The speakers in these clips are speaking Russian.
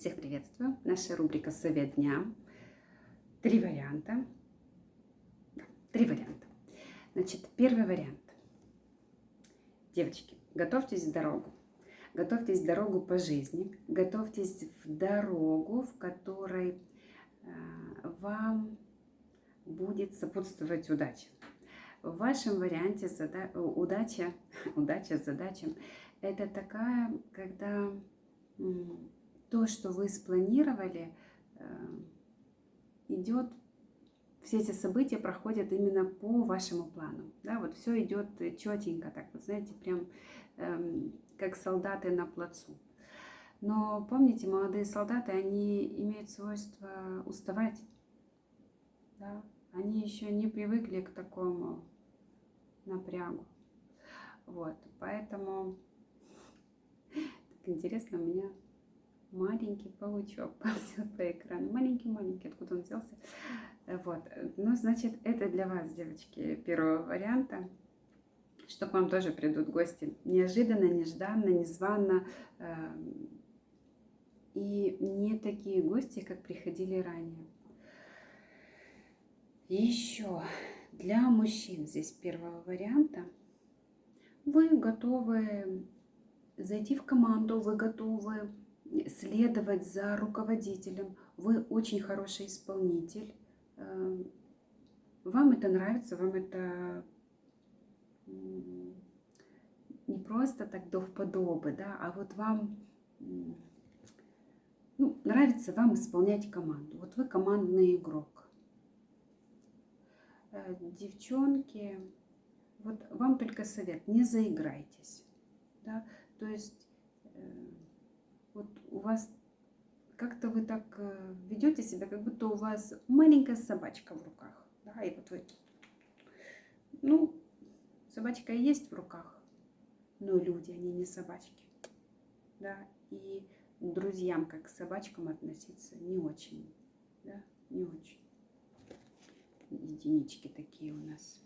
Всех приветствую. Наша рубрика «Совет дня». Три варианта. Да, три варианта. Значит, первый вариант. Девочки, готовьтесь в дорогу. Готовьтесь в дорогу по жизни. Готовьтесь в дорогу, в которой вам будет сопутствовать удача. В вашем варианте удача задача – это такая, когда то, что вы спланировали, идет, все эти события проходят именно по вашему плану. Да, вот все идет четенько, так вот, знаете, прям как солдаты на плацу. Но помните, молодые солдаты, они имеют свойство уставать. Да? Они еще не привыкли к такому напрягу. Вот, поэтому так интересно, у меня маленький паучок ползет по экрану. Маленький-маленький, откуда он взялся. Вот, ну, значит, это для вас, девочки, первого варианта, что к вам тоже придут гости неожиданно, нежданно, незвано. И не такие гости, как приходили ранее. Еще для мужчин здесь первого варианта вы готовы зайти в команду, вы готовы следовать за руководителем, вы очень хороший исполнитель, вам это нравится, вам это не просто так до вподобы, да, а вот вам нравится вам исполнять команду. Вот вы командный игрок. Девчонки, вот вам только совет, не заиграйтесь. Да? То есть вот у вас как-то вы так ведете себя, как будто у вас маленькая собачка в руках. Да? И вот вы, собачка и есть в руках, но люди, они не собачки. Да? И к друзьям, как к собачкам, относиться не очень. Да? Не очень. Единички такие у нас.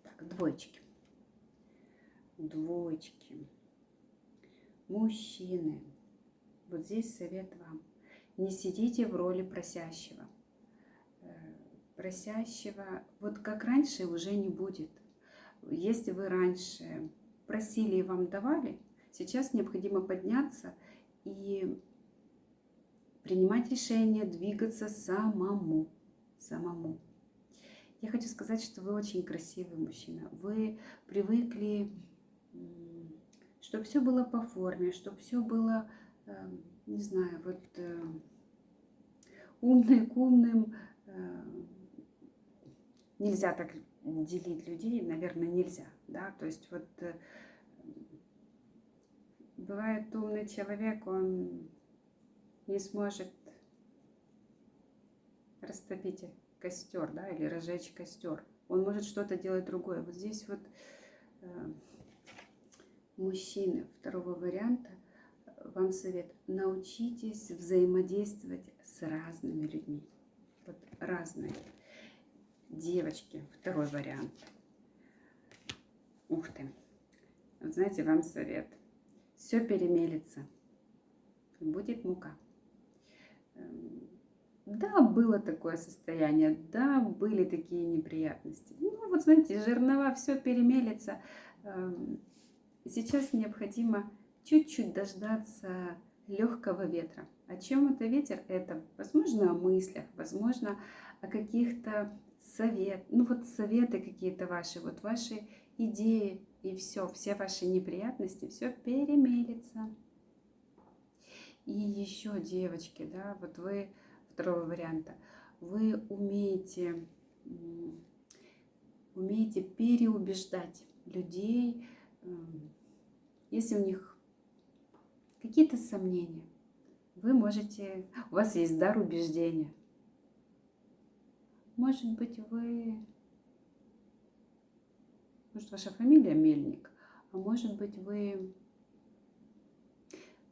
Так, двоечки. Двоечки. Мужчины. Вот здесь совет вам. Не сидите в роли просящего. Просящего, вот как раньше, уже не будет. Если вы раньше просили и вам давали, сейчас необходимо подняться и принимать решения, двигаться самому. Я хочу сказать, что вы очень красивый мужчина. Вы привыкли, чтобы все было по форме, чтобы все было, не знаю, вот умный к умным. Нельзя так делить людей, наверное, нельзя. Да? То есть вот бывает умный человек, он не сможет растопить костер, да, или разжечь костер. Он может что-то делать другое. Вот здесь вот мужчины второго варианта, вам совет: научитесь взаимодействовать с разными людьми. Вот разные. Девочки, второй вариант. Ух ты. Вот знаете, вам совет. Все перемелется. Будет мука. Да, было такое состояние, да, были такие неприятности. Ну, вот знаете, жернова, все перемелется. Сейчас необходимо чуть-чуть дождаться легкого ветра. О чем это ветер? Это, возможно, о мыслях, возможно, о каких-то советы какие-то ваши, вот ваши идеи, и все ваши неприятности, все перемелится. И еще, девочки, да, вот вы второго варианта, вы умеете переубеждать людей, если у них какие-то сомнения. Вы можете, у вас есть дар убеждения. Может быть, может, ваша фамилия Мельник, а может быть, вы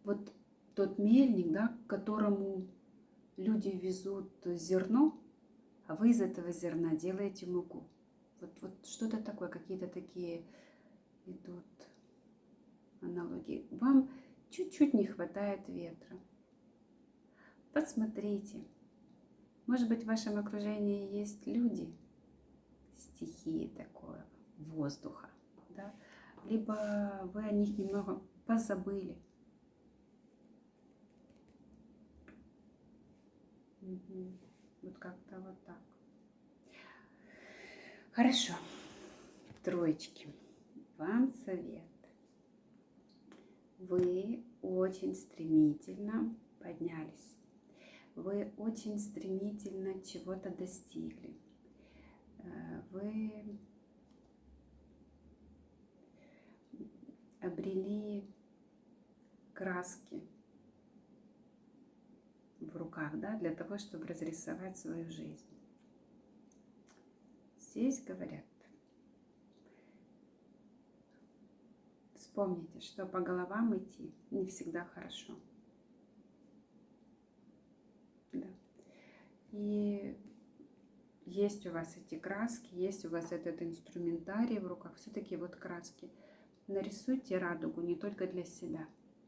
вот тот мельник, да, к которому люди везут зерно, а вы из этого зерна делаете муку. Вот что-то такое, какие-то такие идут энергии. Вам чуть-чуть не хватает ветра. Посмотрите. Может быть, в вашем окружении есть люди, стихии такое, воздуха, да? Либо вы о них немного позабыли. Вот как-то вот так. Хорошо. Троечки. Вам совет. Вы очень стремительно поднялись. Вы очень стремительно чего-то достигли. Вы обрели краски в руках, да, для того, чтобы разрисовать свою жизнь. Здесь говорят, вспомните, что по головам идти не всегда хорошо. Да. И есть у вас эти краски, есть у вас этот инструментарий в руках, все-таки вот краски. Нарисуйте радугу не только для себя.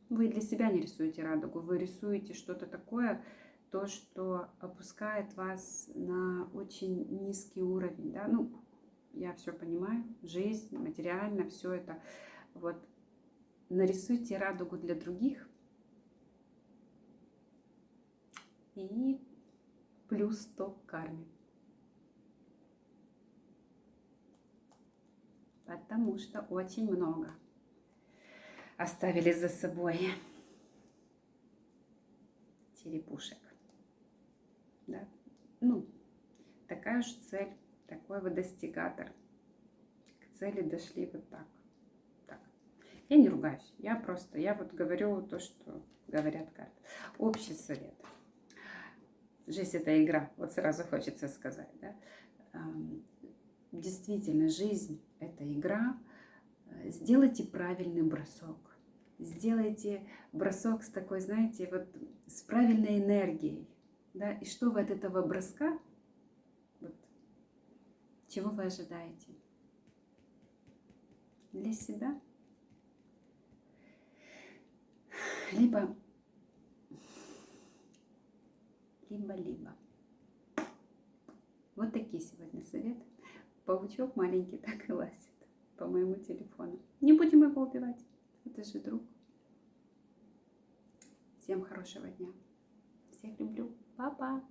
Вы для себя не рисуете радугу, вы рисуете что-то такое, то, что опускает вас на очень низкий уровень. Да? Ну, я все понимаю, жизнь, материально, все это. Вот нарисуйте радугу для других и плюс 100 к карме. Потому что очень много оставили за собой черепушек. Да? Ну, такая уж цель, такой вы достигатор. К цели дошли вот так. Я не ругаюсь, я вот говорю то, что говорят карты. Общий совет. Жизнь — это игра, вот сразу хочется сказать, да? Действительно, жизнь — это игра. Сделайте правильный бросок. Сделайте бросок с такой, знаете, вот с правильной энергией. Да? И что вы от этого броска, вот, чего вы ожидаете? Для себя? Либо. Вот такие сегодня советы. Паучок маленький так и лазит по моему телефону. Не будем его убивать. Это же друг. Всем хорошего дня. Всех люблю. Папа.